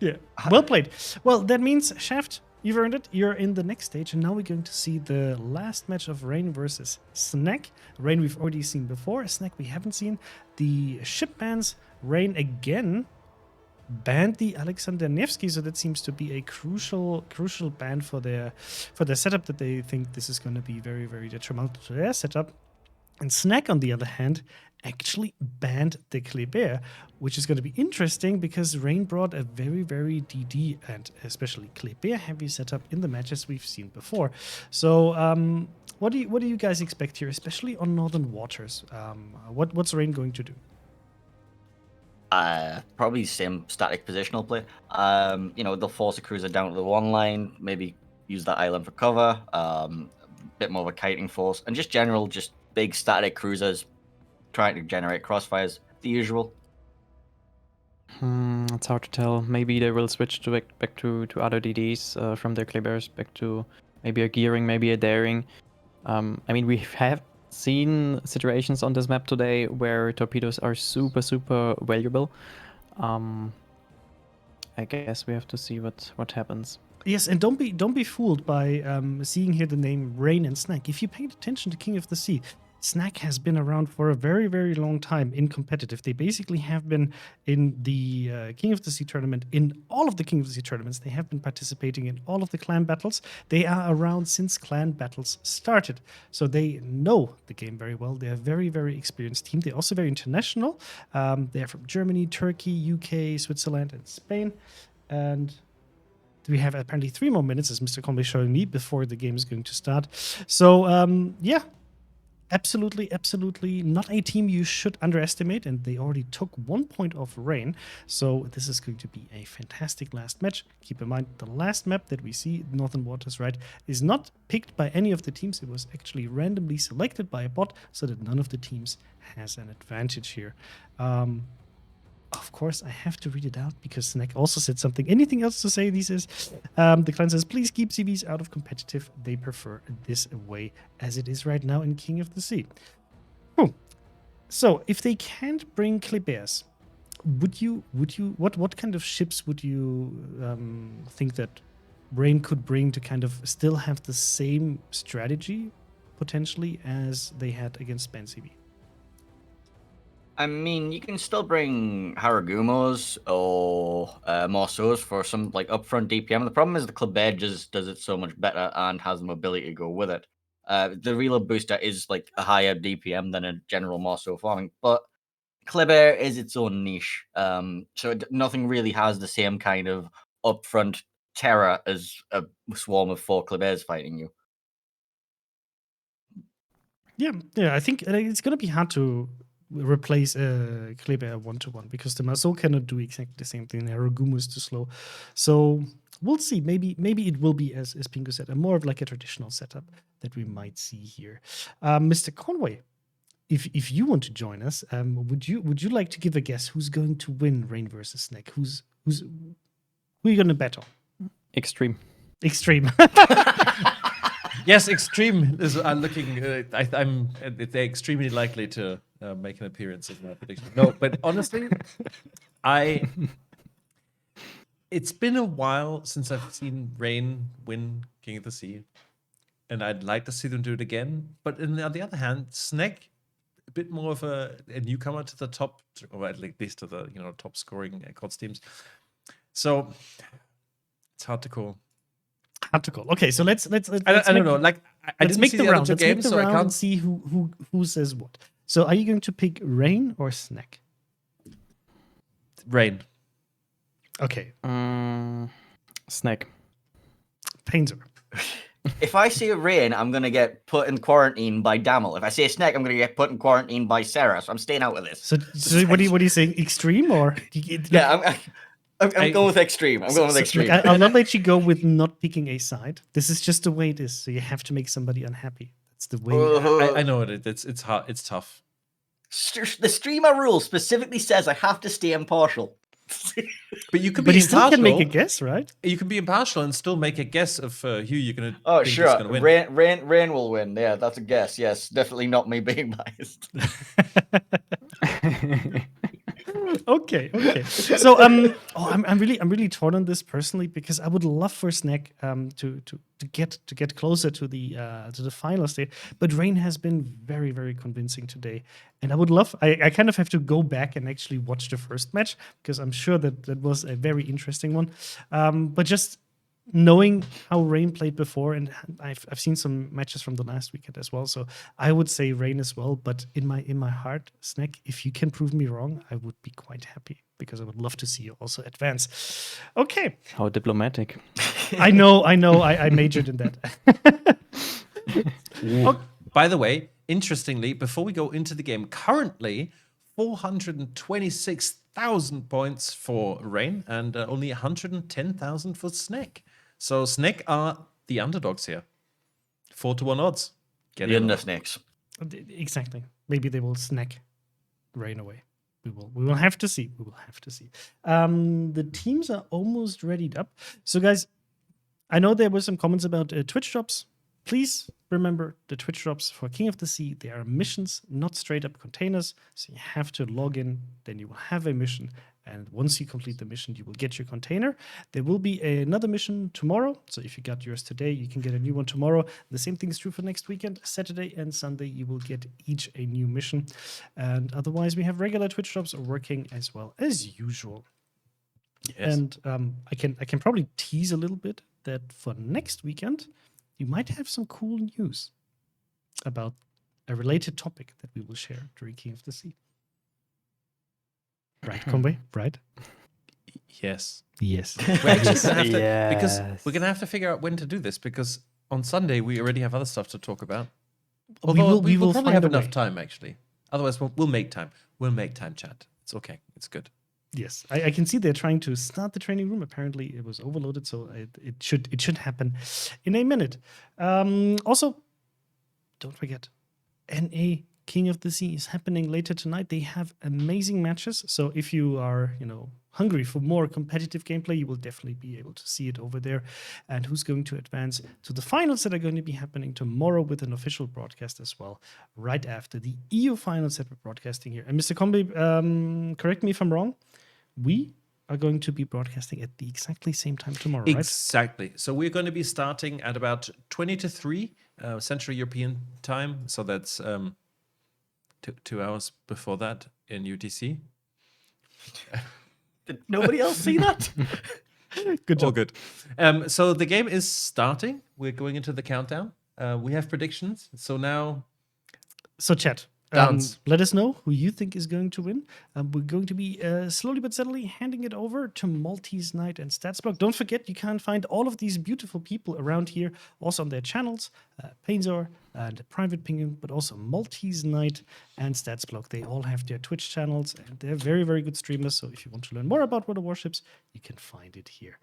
Yeah, well played. Well, that means, Shaft, you've earned it. You're in the next stage, and now we're going to see the last match of Rain versus Snack. Rain we've already seen before. Snack we haven't seen. The ship bans. Rain again banned the Alexander Nevsky, so that seems to be a crucial ban for their setup, that they think this is going to be very, very detrimental to their setup. And Snack, on the other hand, actually banned the Kleber, which is going to be interesting because Rain brought a very, very DD and especially Kleber heavy setup in the matches we've seen before. So, what do you guys expect here, especially on Northern Waters? What's Rain going to do? Probably same static positional play. They'll force a cruiser down to the one line, maybe use that island for cover, a bit more of a kiting force, and just big static cruisers trying to generate crossfires, the usual. It's hard to tell. Maybe they will switch back to other DDs from their Klebers, back to maybe a gearing, maybe a daring. We have seen situations on this map today where torpedoes are super, super valuable. I guess we have to see what happens. Yes, and don't be fooled by seeing here the name Rain and Snack. If you paid attention to King of the Sea, Snack has been around for a very, very long time in competitive. They basically have been in the King of the Sea tournament, in all of the King of the Sea tournaments. They have been participating in all of the clan battles. They are around since clan battles started. So they know the game very well. They're a very, very experienced team. They're also very international. They're from Germany, Turkey, UK, Switzerland, and Spain. And we have apparently 3 more minutes, as Mr. Conway showing me, before the game is going to start. So, yeah. Absolutely not a team you should underestimate, and they already took 1 point off Rain, so this is going to be a fantastic last match. Keep in mind, the last map that we see, Northern Waters, right, is not picked by any of the teams. It was actually randomly selected by a bot, so that none of the teams has an advantage here. Of course, I have to read it out because Snack also said something. Anything else to say? This is the client says, please keep CVs out of competitive. They prefer this way as it is right now in King of the Sea. So if they can't bring Klebers, what kind of ships would you think that Rain could bring to kind of still have the same strategy potentially as they had against Span CV? I mean, you can still bring Haragumos or Morceaus for some upfront DPM. The problem is the Kleber just does it so much better and has the mobility to go with it. The reload booster is a higher DPM than a general Morceau farming, but Kleber is its own niche. So nothing really has the same kind of upfront terror as a swarm of 4 Klebers fighting you. Yeah, I think it's going to be hard to replace Kleber 1-to-1 because the Marceau cannot do exactly the same thing. Harugumo is too slow. So we'll see. Maybe it will be, as Pingu said, a more of a traditional setup that we might see here. Mr. Conway, if you want to join us, would you like to give a guess who's going to win Rain versus Snack? Who are you going to bet on? Extreme. Yes, Extreme is looking. They're extremely likely to make an appearance in my prediction. No, but honestly, it's been a while since I've seen Rain win King of the Sea, and I'd like to see them do it again. But on the other hand, Snack, a bit more of a newcomer to the top, or at least to the top scoring CODS teams. So it's hard to call. Okay, so let's I don't know. I didn't make see the the round. other Let's games, make the so I round can't and see who says what. So, are you going to pick Rain or Snack? Rain. Okay. Snack. Painter. If I say Rain, I'm gonna get put in quarantine by Damel. If I say Snack, I'm gonna get put in quarantine by Sarah. So I'm staying out of this. So what are you saying? Extreme or? Yeah, I'm going with Extreme. I'm going with Extreme. Look, I'll not let you go with not picking a side. This is just the way it is. So you have to make somebody unhappy. That's the way. I know it. It's hard. It's tough. The streamer rule specifically says I have to stay impartial. But you could But be you still impartial. can make a guess, right? You can be impartial and still make a guess of who you're gonna. Oh, think sure. is gonna win. Rain will win. Yeah, that's a guess. Yes, definitely not me being biased. Okay. So I'm really torn on this personally because I would love for Snack to get closer to the final state, but Rain has been very, very convincing today, and I would love. I kind of have to go back and actually watch the first match because I'm sure that was a very interesting one. But just knowing how Rain played before, and I've seen some matches from the last weekend as well, so I would say Rain as well. But in my heart, Snack, if you can prove me wrong, I would be quite happy because I would love to see you also advance. Okay, How diplomatic. I know, I majored in that. By the way, interestingly, before we go into the game, currently 426,000 points for Rain and only 110,000 for Snack. So Snack are the underdogs here. 4-1 odds. Get The in. under snakes. Exactly. Maybe they will snack Rain away. We will have to see. The teams are almost readied up. So guys, I know there were some comments about Twitch drops. Please remember the Twitch drops for King of the Sea. They are missions, not straight up containers. So you have to log in, then you will have a mission. And once you complete the mission, you will get your container. There will be another mission tomorrow. So if you got yours today, you can get a new one tomorrow. The same thing is true for next weekend. Saturday and Sunday, you will get each a new mission. And otherwise, we have regular Twitch drops working as well as usual. Yes. And I can probably tease a little bit that for next weekend, you might have some cool news about a related topic that we will share during King of the Sea. Right, Conway? Right? Yes. Yes. We're actually gonna have to, because Yes. we're gonna have to figure out when to do this because on Sunday we already have other stuff to talk about. we Although will probably find have a enough way. time actually. Otherwise, we'll make time. We'll make time, chat. It's okay. It's good. Yes, I can see they're trying to start the training room. Apparently, it was overloaded, so it should happen in a minute. Also, don't forget, NA King of the Sea is happening later tonight. They have amazing matches. So if you are, hungry for more competitive gameplay, you will definitely be able to see it over there. And who's going to advance to the finals that are going to be happening tomorrow with an official broadcast as well, right after the EU finals that we're broadcasting here. And Mr. Combi, correct me if I'm wrong. We are going to be broadcasting at the exactly same time tomorrow, right? Exactly. So we're going to be starting at about 20 to 3 Central European time. So that's 2 hours before that in UTC. Did nobody else see that? Good All job. good. So the game is starting. We're going into the countdown. We have predictions. So now, So, chat. Dance. Let us know who you think is going to win. We're going to be slowly but steadily handing it over to Maltese Knight and Statsblock. Don't forget, you can find all of these beautiful people around here also on their channels, Painzor and Private Penguin, but also Maltese Knight and Statsblock. They all have their Twitch channels, and they're very, very good streamers. So if you want to learn more about World of Warships, you can find it here.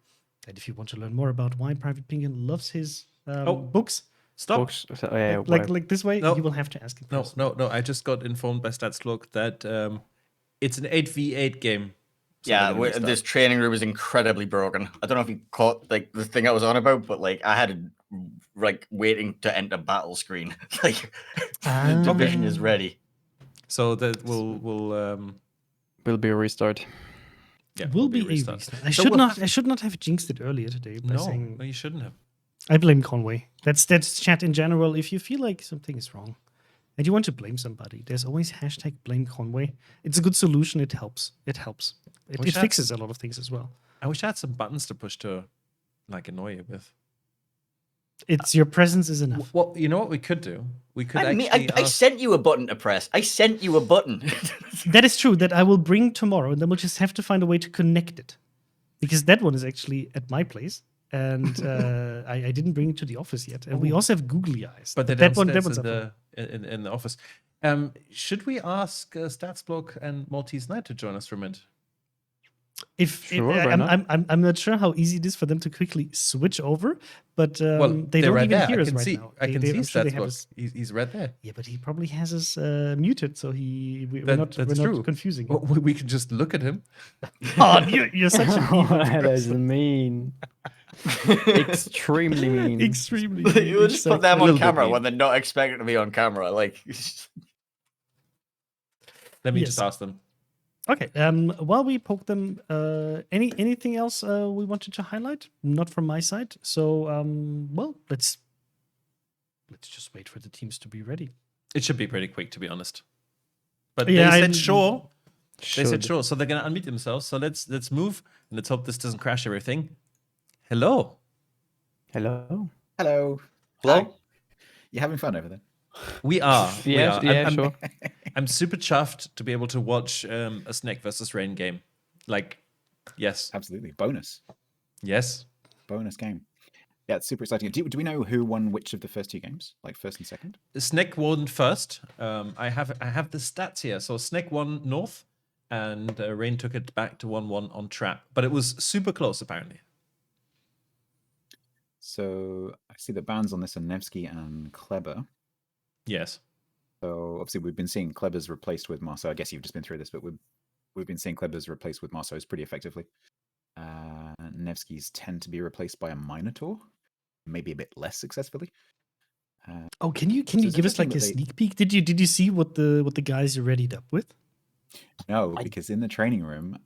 And if you want to learn more about why Private Penguin loves his books, stop. Books, so, yeah, like this way, No. you will have to ask him. No, first. no. I just got informed by Statsblock that it's an 8v8 game. So Yeah, they're gonna restart. this training room is incredibly broken. I don't know if you caught the thing I was on about, but I had waiting to enter battle screen. The division is ready. So that will will be a restart. yeah, Will be a restart. restart. I So should we'll not. have- I should not have jinxed it earlier today by No, saying no, you shouldn't have. I blame Conway. That's chat in general. If you feel like something is wrong and you want to blame somebody, there's always hashtag blame Conway. It's a good solution. It helps. It Wish I- fixes a lot of things as well. I wish I had some buttons to push to annoy you with. It's your presence is enough. Well, you know what we could do? We could I actually. sent you a button to press. I sent you a button. That is true. That I will bring tomorrow, and then we'll just have to find a way to connect it, because that one is actually at my place, and I didn't bring it to the office yet. And we also have googly eyes. but they're that downstairs one's in up. in the office. Should we ask Statsblock and Maltese Knight to join us for a minute? Sure, why not? I'm not sure how easy it is for them to quickly switch over, but Well, they they're don't right even there. hear I us can right see. now. I can I'm see sure they have Statsblock. us- He's right there. Yeah, but he probably has us muted, so we're That's not true. confusing. Well, we can just look at him. Oh, you're such an evil That is person. mean. Extremely mean. Extremely. You will just put them a on little bit camera mean. when they're not expecting to be on camera. Let me Yes. just ask them. Okay. While we poke them, anything else we wanted to highlight? Not from my side. So, well, let's just wait for the teams to be ready. It should be pretty quick, to be honest. But Yeah, they I- said sure. They said Should. sure, so they're gonna unmute themselves. So let's move and let's hope this doesn't crash everything. Hello. Hello. Hello. Hello? Hi. You having fun over there? We are. we Yeah, are. yeah, I'm, sure. I'm super chuffed to be able to watch a Snake versus Rain game. Like, yes, Absolutely. Bonus. yes. Bonus game. Yeah, it's super exciting. Do we know who won which of the first 2 games? Like first and second? Snake won first. I have the stats here. So Snake won North, and Rain took it back to 1-1 on trap. But it was super close, apparently. So I see the bans on this are Nevsky and Kleber. Yes. So obviously we've been seeing Kleber's replaced with Marceau. I guess you've just been through this, but we've been seeing Kleber's replaced with Marceau's pretty effectively. Nevsky's tend to be replaced by a Minotaur, maybe a bit less successfully. Oh, can you So it's give us like interesting a that they- sneak peek? Did you see what the guys are readied up with? No, because in the training room,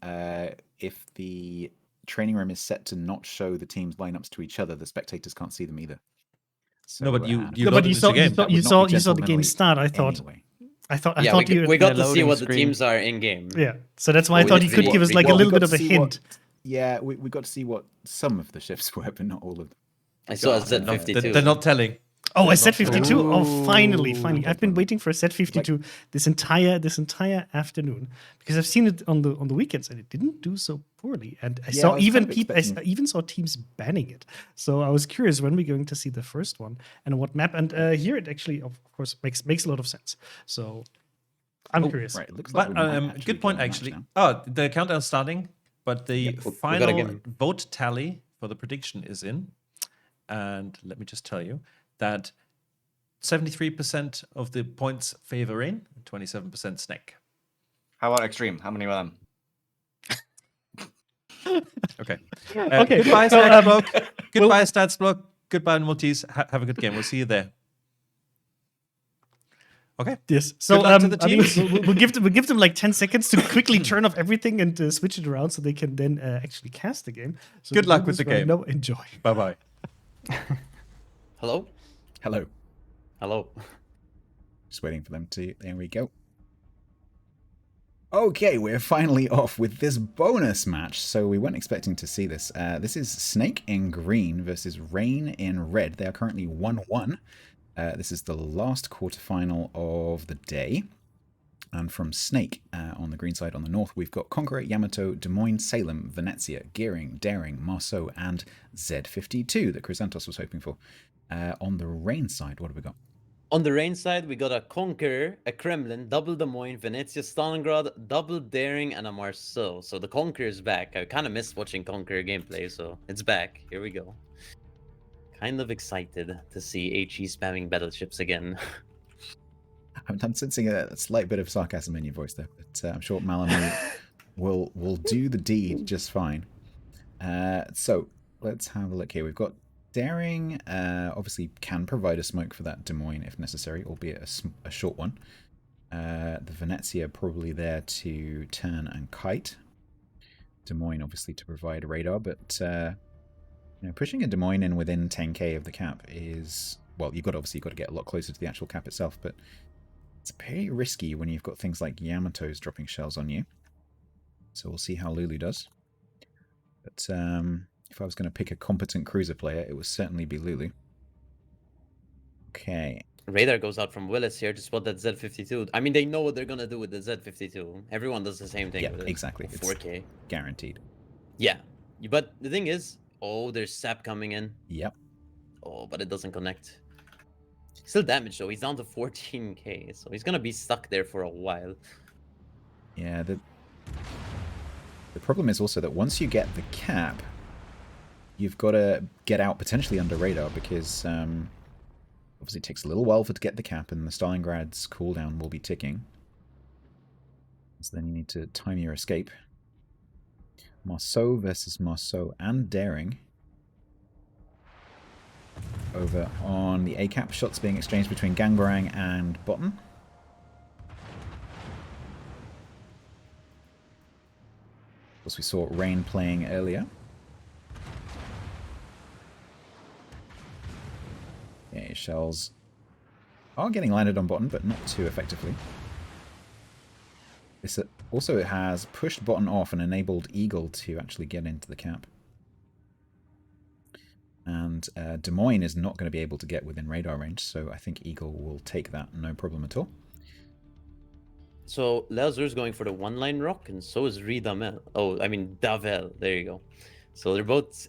if the training room is set to not show the teams lineups to each other, the spectators can't see them either. So, No, but you No, loaded but you into saw game. that would not be you saw the game gentlemanly start. I thought anyway. I thought Yeah, you we got to see loading what the screen. teams are in game. yeah. So that's why I Well, we thought did you could see give what- us like a Well, we little got bit of to a see hint. Yeah, we got to see what some of the shifts were, but not all of them. I saw a God, Z52. They're not telling. Oh, a They're set not telling. 52. Oh, finally. Ooh. I've been waiting for a set 52 this entire afternoon because I've seen it on the weekends and it didn't do so poorly. And I Yeah, saw I was even kind of people, expecting- even saw teams banning it. So I was curious when we're going to see the first one and on what map. And here it actually, of course, makes a lot of sense. So I'm curious. Right, it looks like But we might actually good point, get a match actually. now. Oh, the countdown's starting, but the we gotta final get- vote tally for the prediction is in. And let me just tell you that 73% of the points favor Rain, 27% Snake. How about Extreme? How many were them? Okay. Okay, Goodbye, so, Stats Block. well- Goodbye, Stats Block. Goodbye, Maltese. Have a good game. We'll see you there. Okay. Yes. So luck to the I mean, teams. we'll give them like 10 seconds to quickly turn off everything and switch it around so they can then actually cast the game. So Good do luck with this the right game. now. Enjoy. Bye bye. Hello? Hello. Hello. Just waiting for them to. There we go. Okay, we're finally off with this bonus match. So we weren't expecting to see this. This is Snake in green versus Rain in red. They are currently 1-1. This is the last quarterfinal of the day. And from Snake on the green side on the north, we've got Conqueror, Yamato, Des Moines, Salem, Venezia, Gearing, Daring, Marceau, and Z52 that Chrysantos was hoping for. On the Rain side, what have we got? On the Rain side, we got a Conqueror, a Kremlin, double Des Moines, Venezia, Stalingrad, double Daring, and a Marceau. So the Conqueror is back. I kind of missed watching Conqueror gameplay, so it's back. Here we go. Kind of excited to see HE spamming battleships again. I'm sensing a slight bit of sarcasm in your voice there, but I'm sure Malamu will do the deed just fine. So let's have a look here. We've got Daring, obviously can provide a smoke for that Des Moines if necessary, albeit a short one. The Venezia probably there to turn and kite. Des Moines obviously to provide radar, but pushing a Des Moines in within 10k of the cap is, well, you've got to get a lot closer to the actual cap itself, but it's very risky when you've got things like Yamato's dropping shells on you. So we'll see how Lulu does. But if I was going to pick a competent cruiser player, it would certainly be Lulu. Okay. Radar goes out from Willis here to spot that Z52. I mean, they know what they're going to do with the Z52. Everyone does the same thing Yeah, with it. exactly. It's 4K. guaranteed. Yeah. But the thing is, oh, there's sap coming in. Yep. Oh, but it doesn't connect. Still damaged though. He's down to 14k, so he's gonna be stuck there for a while. Yeah, the problem is also that once you get the cap, you've got to get out potentially under radar because obviously it takes a little while to get the cap and the Stalingrad's cooldown will be ticking. So then you need to time your escape. Marceau versus Marceau and Daring. Over on the A-cap, shots being exchanged between Gangbarang and Botten. As we saw Rain playing earlier. Okay, shells are getting landed on bottom, but not too effectively. This also has pushed bottom off and enabled Eagle to actually get into the cap. And Des Moines is not going to be able to get within radar range, so I think Eagle will take that no problem at all. So Leazur's going for the one-line rock, and so is Ridamel. Oh, I mean Davel. There you go. So they're both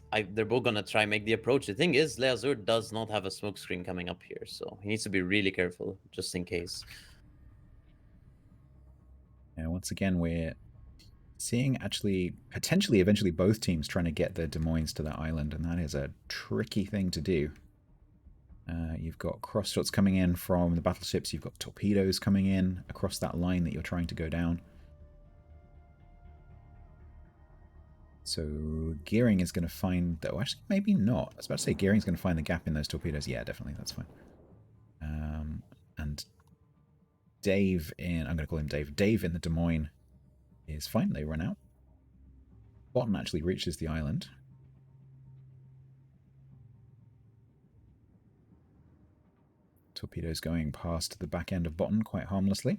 gonna try and make the approach. The thing is, Leazur does not have a smoke screen coming up here, so he needs to be really careful just in case. Yeah, once again, we're seeing actually potentially eventually both teams trying to get the Des Moines to that island, and that is a tricky thing to do. You've got cross shots coming in from the battleships, you've got torpedoes coming in across that line that you're trying to go down. So Gearing is going to find, though, actually maybe not. I was about to say Gearing's going to find the gap in those torpedoes. Yeah, definitely, that's fine. And Dave in, I'm going to call him Dave. Dave in the Des Moines is fine. They run out. Bottom actually reaches the island. Torpedoes going past the back end of bottom quite harmlessly.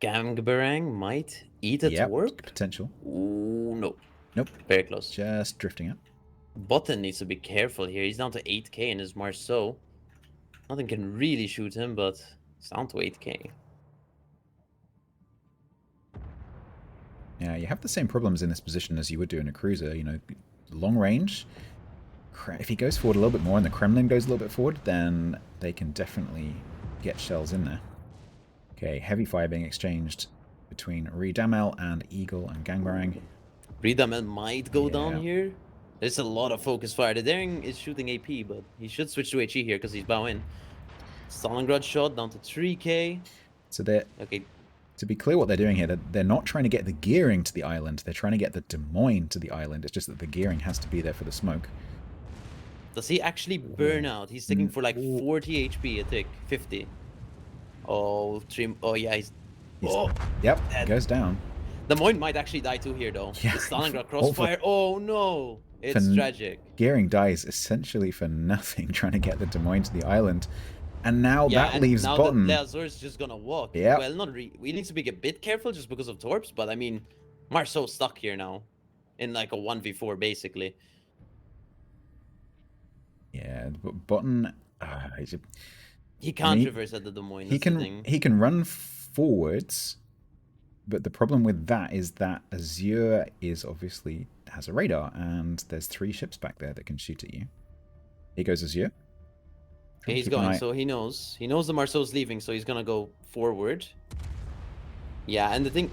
Gangbarang might eat a torp? Potential. Ooh, no. Nope. Very close. Just drifting up. Button needs to be careful here. He's down to 8k in his Marceau. Nothing can really shoot him, but he's down to 8k. Yeah, you have the same problems in this position as you would do in a cruiser. You know, long range. If he goes forward a little bit more and the Kremlin goes a little bit forward, then they can definitely get shells in there. Okay, heavy fire being exchanged between Ridamel and Eagle and Gangbarang. Ridamel might go down here. There's a lot of focus fire. The Daring is shooting AP, but he should switch to HE here because he's bow in. Stalingrad shot down to 3k. So they're... Okay. To be clear what they're doing here, they're not trying to get the Gearing to the island. They're trying to get the Des Moines to the island. It's just that the Gearing has to be there for the smoke. Does he actually burn out? He's sticking for like 40 HP a tick. 50. Oh, yeah, he's Yep, dead. Goes down. Des Moines might actually die too here, though. Yeah. The Stalingrad crossfire. Oh, no. It's tragic. Gearing dies essentially for nothing trying to get the Des Moines to the island. And now that leaves bottom. Now Leazur's just gonna walk. Yep. Well, not really. We need to be a bit careful just because of torps, but I mean, Marceau's stuck here now. In like a 1v4, basically. Yeah, but bottom... he can't reverse at the Des Moines. He can run forwards, but the problem with that is that Azure is obviously has a radar, and there's 3 ships back there that can shoot at you. Here goes Azure. Okay, he's going, so he knows the Marceau's leaving, so he's gonna go forward. Yeah, and the thing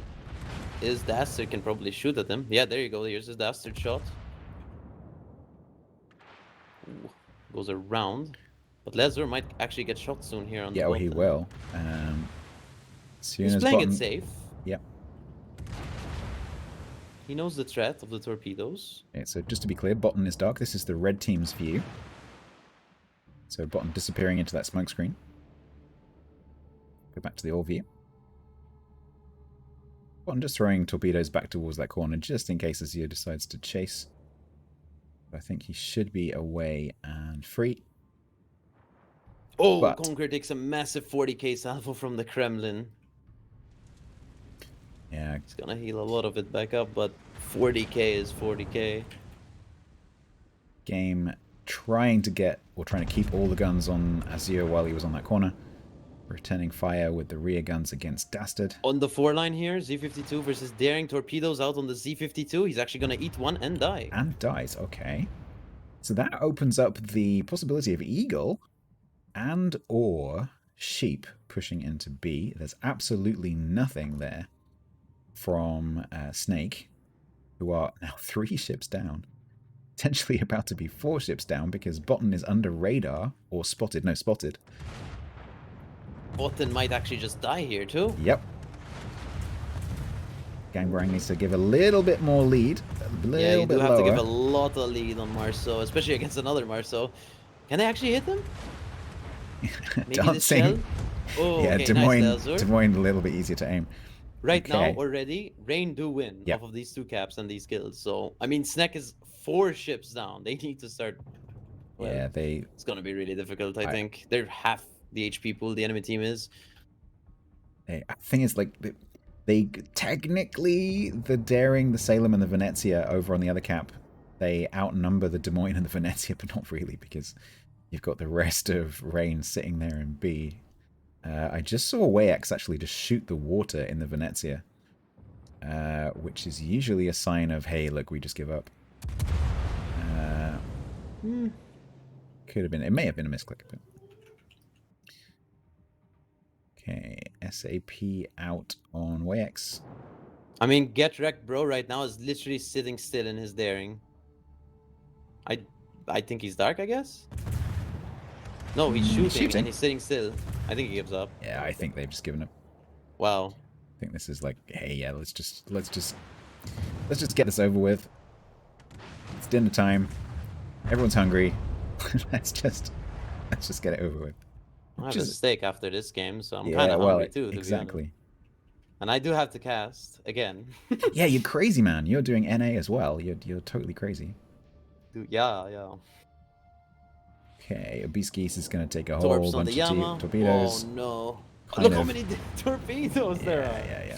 is, the Dastard can probably shoot at him. Yeah, there you go. Here's his Dastard shot. Ooh, goes around, but Leazur might actually get shot soon here on the bottom. He will. He's playing it safe. Yep. He knows the threat of the torpedoes. Okay, so just to be clear, bottom is dark. This is the red team's view. So bottom disappearing into that smoke screen. Go back to the all view. Bottom just throwing torpedoes back towards that corner just in case Azure decides to chase. I think he should be away and free. Oh, Conquer takes a massive 40k salvo from the Kremlin. Yeah. He's gonna heal a lot of it back up, but 40k is 40k. Game trying to keep all the guns on Azure while he was on that corner. Returning fire with the rear guns against Dastard. On the 4 line here, Z52 versus Daring. Torpedoes out on the Z52. He's actually going to eat one and die. And dies, okay. So that opens up the possibility of Eagle and or Sheep pushing into B. There's absolutely nothing there from Snake, who are now 3 ships down. Potentially about to be 4 ships down because bottom is under radar or spotted. No, spotted. Bottom might actually just die here too. Yep. Gangbarang needs to give a little bit more lead. Yeah, you do have to give a lot of lead on Marceau, especially against another Marceau. Can they actually hit them? Maybe Dancing. Oh, yeah, okay, Des nice, Moines a little bit easier to aim. Right now, Okay. already, Rain do win Yep. off of these 2 caps and these kills. So, I mean, Snack is 4 ships down. They need to start. Well, Yeah, it's going to be really difficult, I I- think. They're half the HP pool the enemy team is. I think it's like they technically the Daring, the Salem, and the Venezia over on the other cap, they outnumber the Des Moines and the Venezia, but not really because you've got the rest of Rain sitting there in B. I just saw Wayex actually just shoot the water in the Venezia, which is usually a sign of, hey, look, we just give up. Could have been. It may have been a misclick. But... Okay, SAP out on Wayex. I mean, Get Wrecked Bro right now is literally sitting still in his Daring. I think he's dark, I guess? No, he's shooting and he's sitting still. I think he gives up. Yeah, I think they've just given up. Wow. I think this is like, hey, yeah, let's just get this over with. It's dinner time. Everyone's hungry. let's just get it over with. I have a Just- steak after this game, so I'm yeah, kind of well, hungry too, to be honest. exactly. And I do have to cast again. Yeah, you're crazy, man. You're doing NA as well. You're totally crazy. Dude, yeah. Okay, Obiskis is going to take a whole Torps on bunch the of Yama. torpedoes. Oh no. Kind Look how of- many torpedoes there are. Yeah.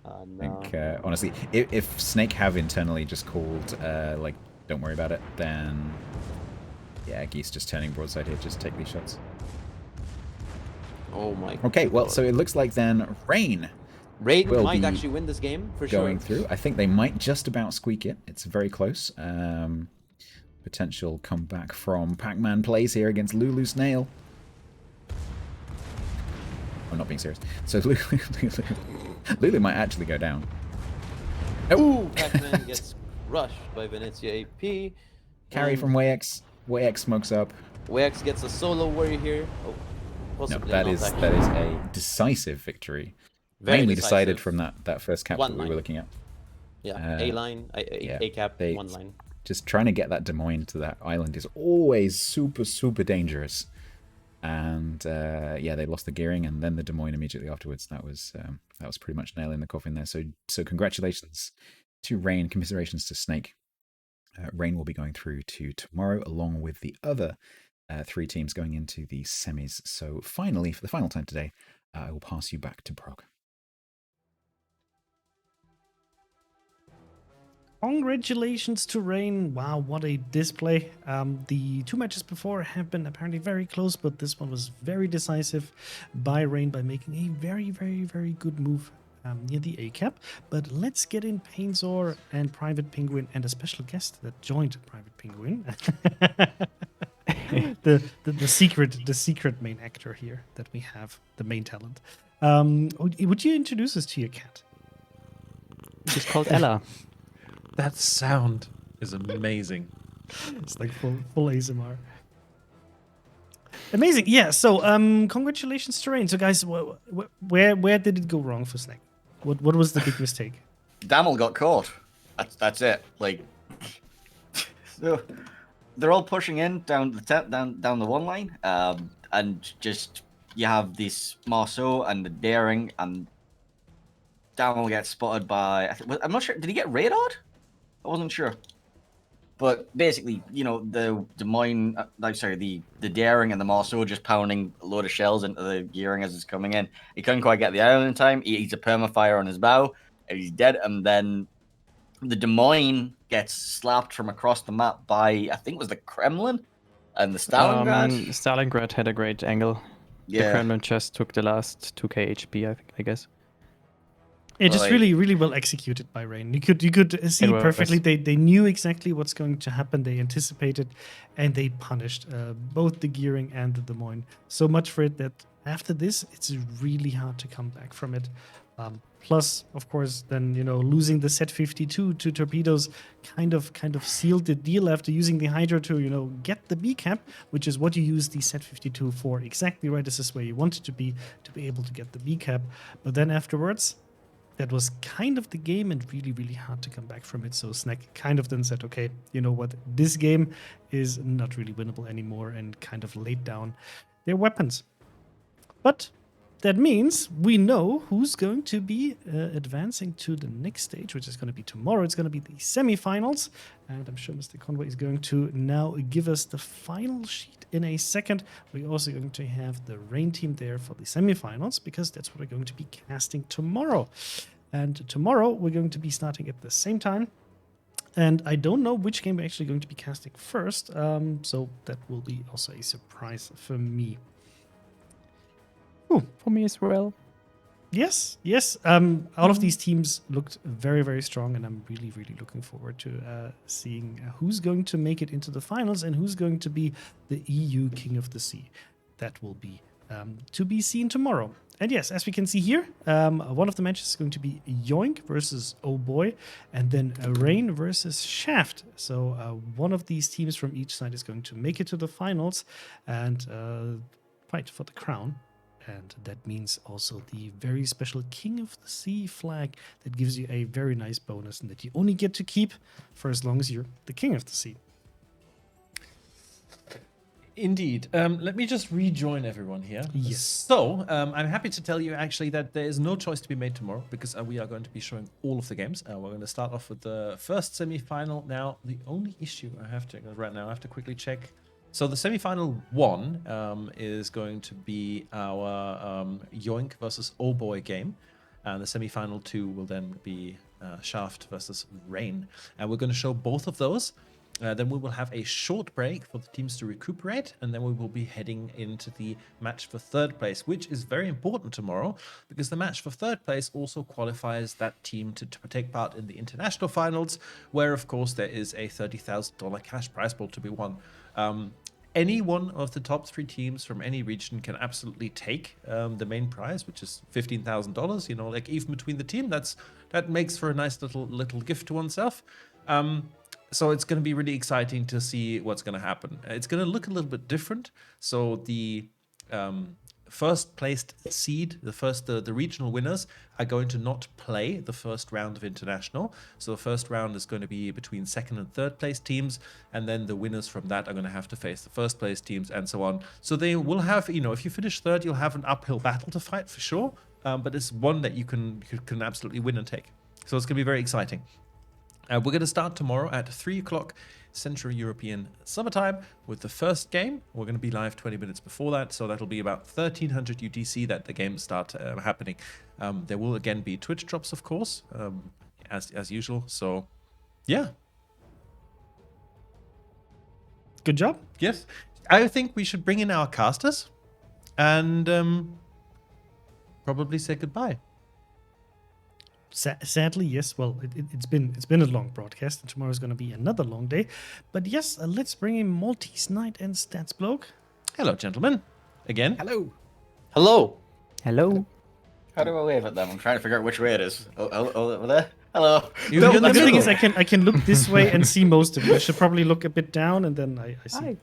Oh I no. think, honestly, if Snake have internally just called, like, don't worry about it, then, yeah, Geese just turning broadside here, just take these shots. Oh my. Okay, well, God. so it looks like then Rain Raid will might be actually win this game for going sure. through. I think they might just about squeak it. It's very close. Potential comeback from Pac-Man plays here against Lulu Snail. I'm not being serious. So Lulu might actually go down. Ooh, Pac-Man gets rushed by Venezia AP. Carry from Wayex. Wayex smokes up. Wayex gets a solo warrior here. Oh, No, possibly that not, is actually. a decisive victory. Very Mainly decided decisive. from that first cap One that we were line. looking at. Yeah, A line, yeah, A cap, they- 1 line. Just trying to get that Des Moines to that island is always super dangerous. And yeah, they lost the gearing and then the Des Moines immediately afterwards. That was pretty much nail in the coffin there. So congratulations to Rain, commiserations to Snake. Rain will be going through to tomorrow along with the other 3 teams going into the semis. So finally, for the final time today, I will pass you back to Brock. Congratulations to Rain. Wow, what a display. The 2 matches before have been apparently very close, but this one was very decisive by Rain by making a very good move near the A cap. But let's get in Painzor and Private Penguin and a special guest that joined Private Penguin. the secret main actor here that we have, the main talent. Would you introduce us to your cat? She's called Ella. That sound is amazing. It's like full ASMR. Amazing. Yeah, so congratulations to Rain. So guys, where did it go wrong for Snack? What was the big mistake? Damel got caught. That's it. Like, so they're all pushing in down the 1 line, and just you have this Marceau and the Daring, and Damel gets spotted by. I'm not sure. Did he get radared? I wasn't sure. But basically, you know, the Des Moines, the Daring and the Marceau just pounding a load of shells into the gearing as it's coming in. He couldn't quite get the island in time. He eats a permafire on his bow, and he's dead. And then the Des Moines gets slapped from across the map by, I think it was the Kremlin and the Stalingrad. Stalingrad had a great angle. The Yeah. Kremlin just took the last 2k HP, I guess. Yeah, just Right. really well executed by Rain. You could see It was. perfectly. They knew exactly what's going to happen. They anticipated, and they punished both the gearing and the Des Moines. So much for it that after this, it's really hard to come back from it. Plus, of course, then losing the set 52 to torpedoes kind of sealed the deal after using the Hydra to get the B cap, which is what you use the set 52 for. Exactly right. This is where you want it to be able to get the B cap. But then afterwards, that was kind of the game and really hard to come back from it. So Snack kind of then said, okay, you know what, this game is not really winnable anymore, and kind of laid down their weapons. But that means we know who's going to be advancing to the next stage, which is going to be tomorrow. It's going to be the semifinals. And I'm sure Mr. Conway is going to now give us the final sheet in a second. We're also going to have the Rain team there for the semifinals, because that's what we're going to be casting tomorrow. And tomorrow we're going to be starting at the same time. And I don't know which game we're actually going to be casting first. So that will be also a surprise for me. For me as well. Yes. All of these teams looked very, very strong, and I'm really, really looking forward to seeing who's going to make it into the finals and who's going to be the EU King of the Sea. That will be to be seen tomorrow. And yes, as we can see here, one of the matches is going to be Yoink versus Oh Boy, and then Rain versus Shaft. So one of these teams from each side is going to make it to the finals and fight for the crown. And that means also the very special King of the Sea flag that gives you a very nice bonus and that you only get to keep for as long as you're the King of the Sea. Indeed. Let me just rejoin everyone here. Yes. So, I'm happy to tell you actually that there is no choice to be made tomorrow, because we are going to be showing all of the games. We're going to start off with the first semi-final. Now, the only issue I have to quickly check. So the semi-final 1 is going to be our Yoink versus Oh Boy game. And the semi-final 2 will then be Shaft versus Rain. And we're going to show both of those. Then we will have a short break for the teams to recuperate, and then we will be heading into the match for third place, which is very important tomorrow, because the match for third place also qualifies that team to take part in the international finals, where, of course, there is a $30,000 cash prize pool to be won. Any one of the top 3 teams from any region can absolutely take the main prize, which is $15,000. You know, like even between the team, that makes for a nice little gift to oneself. So it's going to be really exciting to see what's going to happen. It's going to look a little bit different. So the first placed seed, the regional winners, are going to not play the first round of international. So the first round is going to be between second and third place teams, and then the winners from that are going to have to face the first place teams, and so on. So they will have, if you finish third, you'll have an uphill battle to fight for sure. But it's one that you can absolutely win and take. So it's going to be very exciting. We're going to start tomorrow at 3 o'clock Central European Summertime with the first game. We're going to be live 20 minutes before that, so that'll be about 1300 UTC that the games start happening. There will again be Twitch drops, of course, as usual. So, yeah. Good job. Yes. I think we should bring in our casters and probably say goodbye. Sadly, yes. Well, it's been a long broadcast, and tomorrow's going to be another long day. But yes, let's bring in Maltese Knight and Stats Bloke. Hello, gentlemen. Again. Hello. Hello. Hello. How do I wave at them? I'm trying to figure out which way it is. Oh, over there. Hello. You're in The the thing is, middle. I can look this way and see most of you. I should probably look a bit down, and then I see Hi.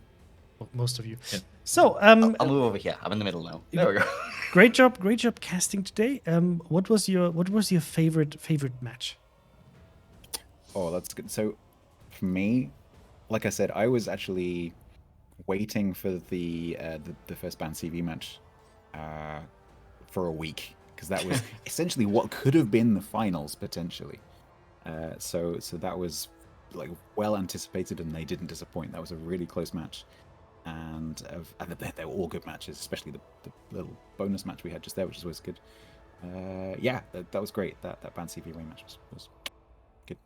most of you. Yeah. So, I'll move over here. I'm in the middle now. There we go. great job casting today. What was your favorite match? Oh, that's good. So, for me, like I said, I was actually waiting for the first band CV match for a week, because that was essentially what could have been the finals potentially. So that was like well anticipated, and they didn't disappoint. That was a really close match, and they were all good matches, especially the little bonus match we had just there, which is always good. Yeah, that was great. That band CV rain match was good.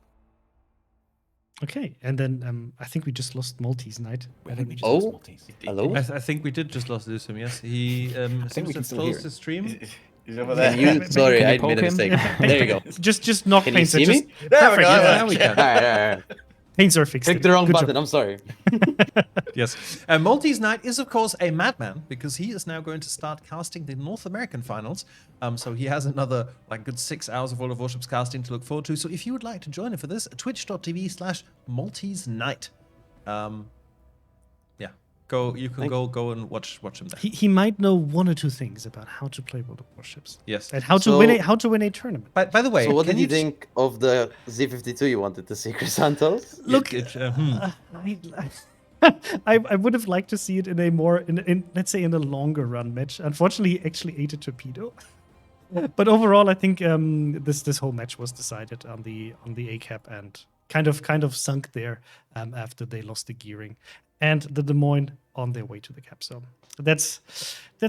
Okay, and then I think we just lost Maltese Knight. I think we just Oh. lost Maltese. Hello. I think we did just lose him. Yes, he think seems we to can have still hear closed it. his stream. He's over there. Can you? Sorry, Can you I made a poke him? mistake. There you go. Just knock Can you Painter. see me? Just, There we perfect, go. yeah. Now we can. All right. Paints are fixed. Click the wrong Good button. job. I'm sorry. Yes. Maltese Knight is, of course, a madman, because he is now going to start casting the North American finals. So he has another good 6 hours of World of Warships casting to look forward to. So if you would like to join him for this, twitch.tv/Maltese Knight. Yeah. You can go and watch him there. He might know one or two things about how to play World of Warships Yes. and how to So- win a tournament. By the way, So what can did you think of the Z52 you wanted to see, Chrysanthos? Look, I I would have liked to see it in a more, in let's say, in a longer run match. Unfortunately, he actually ate a torpedo. But overall, I think this whole match was decided on the A cap and kind of sunk there after they lost the gearing, and the Des Moines on their way to the cap. So that's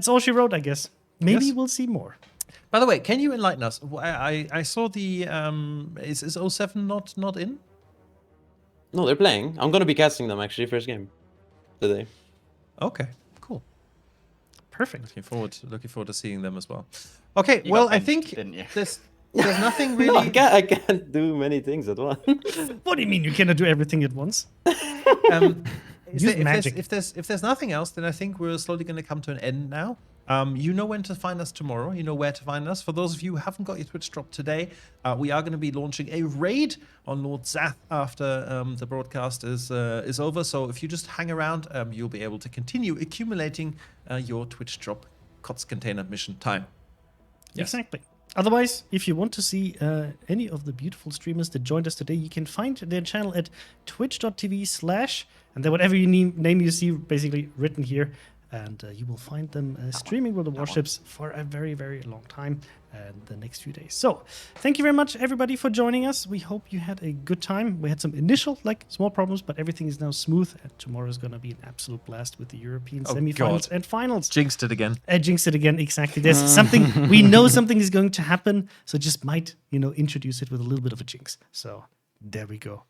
all she wrote, I guess. Maybe Yes. we'll see more. By the way, can you enlighten us? I saw the is 07 not in? No, they're playing. I'm gonna be casting them actually first game today. Okay, cool. Perfect. Looking forward to seeing them as well. Okay, You well got I benched, think didn't you? there's nothing No, really. I can't do many things at once. What do you mean you cannot do everything at once? If magic. if there's nothing else, then I think we're slowly going to come to an end now. You know when to find us tomorrow. You know where to find us. For those of you who haven't got your Twitch drop today, we are going to be launching a raid on Lord Zath after the broadcast is over. So if you just hang around, you'll be able to continue accumulating your Twitch drop COTS container mission time. Yes. Exactly. Otherwise, if you want to see any of the beautiful streamers that joined us today, you can find their channel at twitch.tv/ and then whatever name you see basically written here, and you will find them streaming World of Warships for a very, very long time the next few days. So thank you very much, everybody, for joining us. We hope you had a good time. We had some initial, small problems, but everything is now smooth, and tomorrow is going to be an absolute blast with the European semifinals and finals. Jinxed it again. Jinxed it again, exactly. There's something, we know something is going to happen, so just might, introduce it with a little bit of a jinx. So there we go.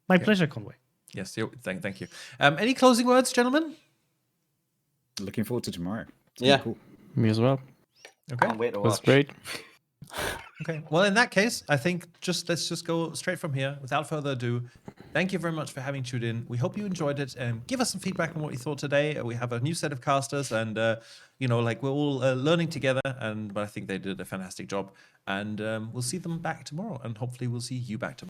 My pleasure, Conway. Yes, thank you. Any closing words, gentlemen? Looking forward to tomorrow. It's Yeah. cool. Me as well. Okay. Can't wait to It was watch. great. Okay. Well, in that case, I think let's just go straight from here. Without further ado, thank you very much for having tuned in. We hope you enjoyed it. Give us some feedback on what you thought today. We have a new set of casters, and we're all learning together. But I think they did a fantastic job. And we'll see them back tomorrow, and hopefully we'll see you back tomorrow.